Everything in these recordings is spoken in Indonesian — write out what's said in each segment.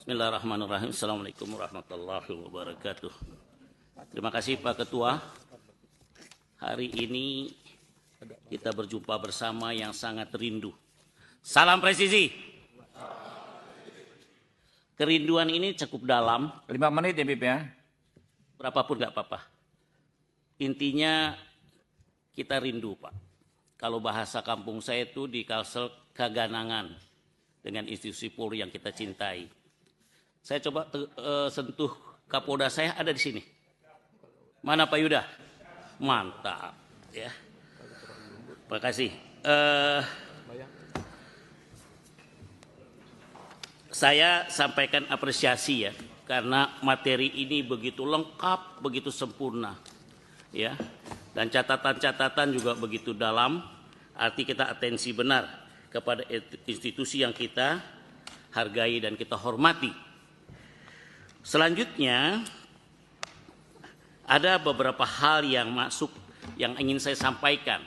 Bismillahirrahmanirrahim. Assalamualaikum warahmatullahi wabarakatuh. Terima kasih Pak Ketua. Hari ini kita berjumpa bersama yang sangat rindu. Salam presisi. Kerinduan ini cukup dalam. 5 menit ya, Bib ya. Berapapun nggak apa-apa. Intinya kita rindu Pak. Kalau bahasa kampung saya itu di Kalsel kaganangan dengan institusi Polri yang kita cintai. Saya coba sentuh Kapolda saya ada di sini. Mana Pak Yuda? Mantap ya. Terima kasih. Saya sampaikan apresiasi ya karena materi ini begitu lengkap, begitu sempurna ya. Dan catatan-catatan juga begitu dalam. Arti kita atensi benar kepada institusi yang kita hargai dan kita hormati. Selanjutnya ada beberapa hal yang masuk yang ingin saya sampaikan.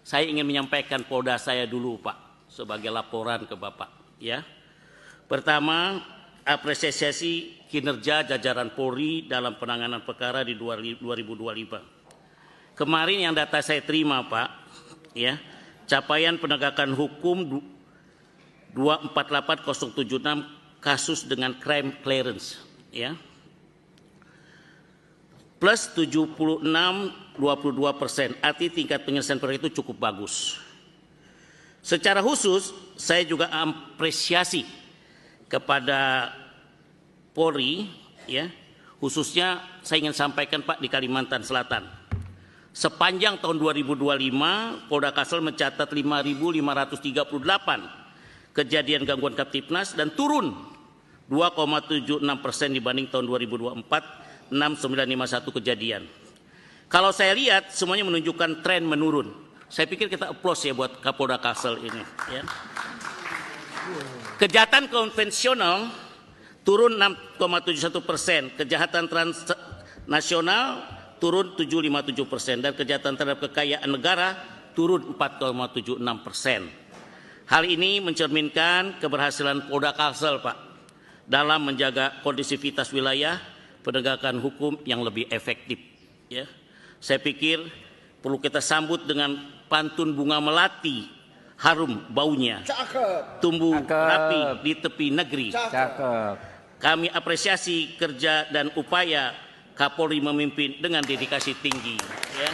Saya ingin menyampaikan Polda saya dulu Pak sebagai laporan ke Bapak ya. Pertama, apresiasi kinerja jajaran Polri dalam penanganan perkara di 2025. Kemarin yang data saya terima Pak ya, capaian penegakan hukum 248076 kasus dengan crime clearance ya, plus 76,22%, arti tingkat penyelesaian perkara itu cukup bagus. Secara khusus saya juga apresiasi kepada Polri ya, khususnya saya ingin sampaikan Pak di Kalimantan Selatan. Sepanjang tahun 2025 Polda Kalsel mencatat 5.538 kejadian gangguan Kamtipnas dan turun 2,76% dibanding tahun 2024, 6.951 kejadian. Kalau saya lihat semuanya menunjukkan tren menurun. Saya pikir kita applause ya buat Kapolda Kalsel ini. Ya. Kejahatan konvensional turun 6,71%, kejahatan transnasional turun 7,57% dan kejahatan terhadap kekayaan negara turun 4,76%. Hal ini mencerminkan keberhasilan Polda Kalsel Pak dalam menjaga kondisivitas wilayah penegakan hukum yang lebih efektif ya. Saya pikir perlu kita sambut dengan pantun bunga melati harum baunya. Cakep. Tumbuh rapi di tepi negeri. Cakep. Kami apresiasi kerja dan upaya Kapolri memimpin dengan dedikasi tinggi ya.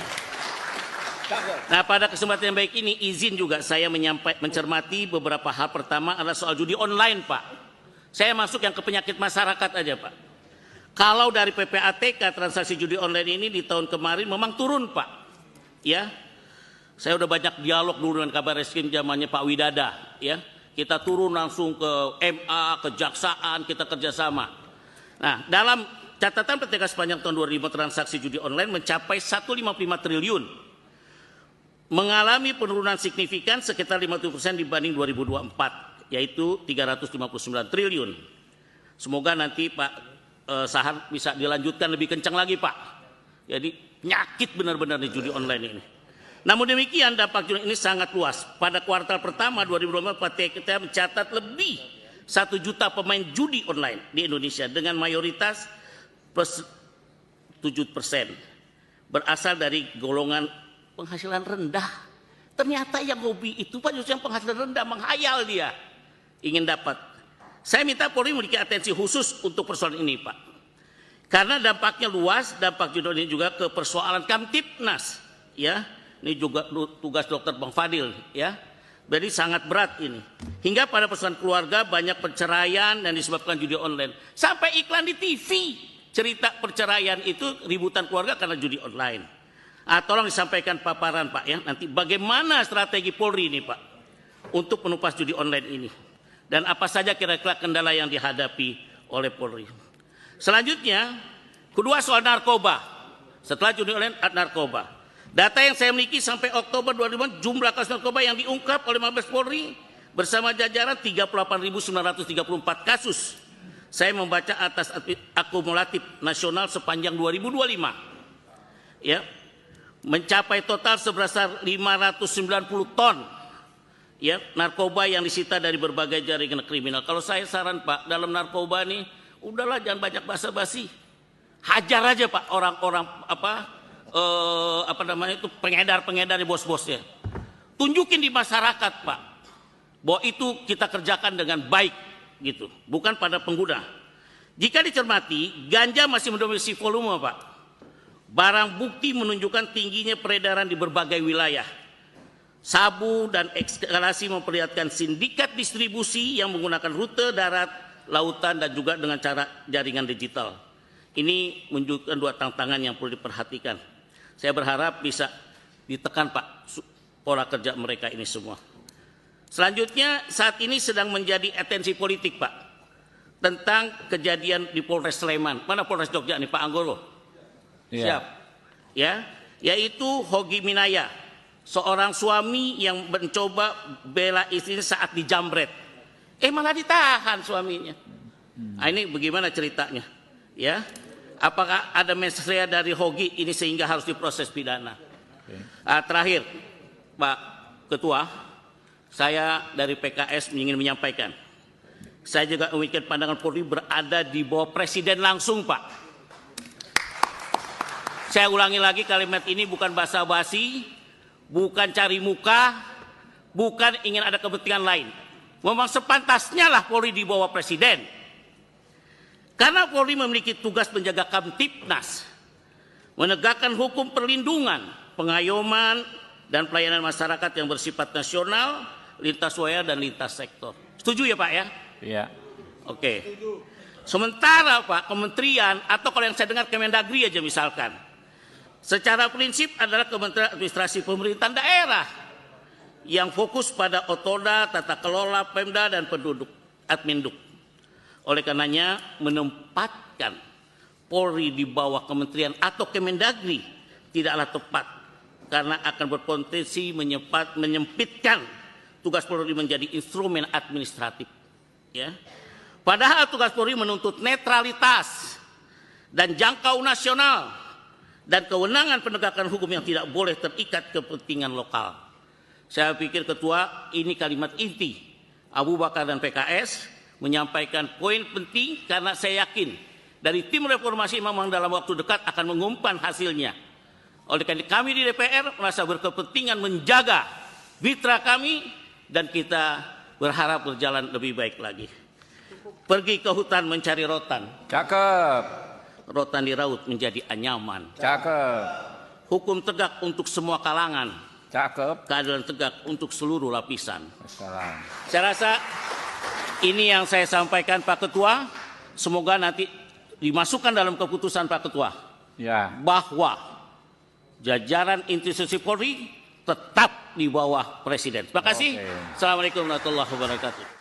Nah, pada kesempatan yang baik ini izin juga saya mencermati beberapa hal. Pertama adalah soal judi online Pak. Saya masuk yang ke penyakit masyarakat aja Pak. Kalau dari PPATK transaksi judi online ini di tahun kemarin memang turun Pak. Ya. Saya udah banyak dialog dulu dengan Kabarreskrim zamannya Pak Widada ya. Kita turun langsung ke MA, kejaksaan, kita kerjasama. Nah, dalam catatan PPATK sepanjang tahun 2005 transaksi judi online mencapai 155 triliun. Mengalami penurunan signifikan sekitar 50% dibanding 2024. Yaitu 359 triliun. Semoga nanti Pak Sahar bisa dilanjutkan lebih kencang lagi Pak. Jadi penyakit benar-benar di judi online ini. Namun demikian dampak judi ini sangat luas. Pada kuartal pertama 2024 kita mencatat lebih 1 juta pemain judi online di Indonesia dengan mayoritas plus 7% berasal dari golongan penghasilan rendah. Ternyata yang hobi itu Pak justru yang penghasilan rendah, menghayal dia. Ingin dapat. Saya minta Polri memiliki atensi khusus untuk persoalan ini Pak. Karena dampaknya luas, dampak judi ini juga ke persoalan Kamtipnas. Ya, ini juga tugas Dokter Bang Fadil ya. Jadi sangat berat ini. Hingga pada persoalan keluarga banyak perceraian yang disebabkan judi online. Sampai iklan di TV cerita perceraian itu ributan keluarga karena judi online. Tolong disampaikan paparan Pak ya. Nanti bagaimana strategi Polri ini Pak untuk menumpas judi online ini. Dan apa saja kira-kira kendala yang dihadapi oleh Polri. Selanjutnya, kedua soal narkoba. Setelah judi online, narkoba. Data yang saya miliki sampai Oktober 2005 jumlah kasus narkoba yang diungkap oleh Mabes Polri bersama jajaran 38.934 kasus. Saya membaca atas akumulatif nasional sepanjang 2025. Ya. Mencapai total sebesar 590 ton ya narkoba yang disita dari berbagai jaringan kriminal. Kalau saya saran Pak, dalam narkoba nih udahlah jangan banyak basa-basi. Hajar aja Pak orang-orang pengedar-pengedar bos-bosnya. Tunjukin di masyarakat Pak bahwa itu kita kerjakan dengan baik gitu, bukan pada pengguna. Jika dicermati, ganja masih mendominasi volume Pak. Barang bukti menunjukkan tingginya peredaran di berbagai wilayah. Sabu dan eskalasi memperlihatkan sindikat distribusi yang menggunakan rute darat, lautan, dan juga dengan cara jaringan digital. Ini menunjukkan dua tantangan yang perlu diperhatikan. Saya berharap bisa ditekan Pak pola kerja mereka ini semua. Selanjutnya saat ini sedang menjadi atensi politik Pak tentang kejadian di Polres Sleman. Mana Polres Jogja nih Pak Anggoro? Iya. Siap. Ya, yaitu Hogi Minaya, seorang suami yang mencoba bela istrinya saat dijamret. Malah ditahan suaminya. Nah, ini bagaimana ceritanya? Ya, apakah ada mensrea dari Hogi ini sehingga harus diproses pidana? Terakhir, Pak Ketua, saya dari PKS ingin menyampaikan, saya juga memikirkan pandangan Polri berada di bawah Presiden langsung, Pak. Saya ulangi lagi kalimat ini bukan basa-basi, bukan cari muka, bukan ingin ada kepentingan lain. Memang sepantasnya lah Polri di bawah Presiden. Karena Polri memiliki tugas menjaga Kamtipnas, menegakkan hukum perlindungan, pengayoman, dan pelayanan masyarakat yang bersifat nasional, lintas wilayah dan lintas sektor. Setuju ya Pak ya? Iya. Oke. Sementara Pak, kementerian atau kalau yang saya dengar Kemendagri aja misalkan, secara prinsip adalah Kementerian Administrasi Pemerintahan Daerah yang fokus pada otoda, tata kelola, Pemda, dan penduduk, Adminduk. Oleh karenanya menempatkan Polri di bawah kementerian atau Kemendagri tidaklah tepat karena akan berpotensi menyempitkan tugas Polri menjadi instrumen administratif. Ya. Padahal tugas Polri menuntut netralitas dan jangkau nasional dan kewenangan penegakan hukum yang tidak boleh terikat kepentingan lokal. Saya pikir Ketua, ini kalimat inti Abu Bakar dan PKS menyampaikan poin penting karena saya yakin dari tim reformasi memang dalam waktu dekat akan mengumumkan hasilnya. Oleh karena kami di DPR merasa berkepentingan menjaga mitra kami dan kita berharap berjalan lebih baik lagi. Pergi ke hutan mencari rotan. Cakep. Rotan di raut menjadi anyaman. Cakep. Hukum tegak untuk semua kalangan. Cakep. Keadilan tegak untuk seluruh lapisan. Salam. Saya rasa ini yang saya sampaikan Pak Ketua. Semoga nanti dimasukkan dalam keputusan Pak Ketua. Ya. Bahwa jajaran institusi Polri tetap di bawah Presiden. Terima kasih. Oke. Assalamualaikum warahmatullahi wabarakatuh.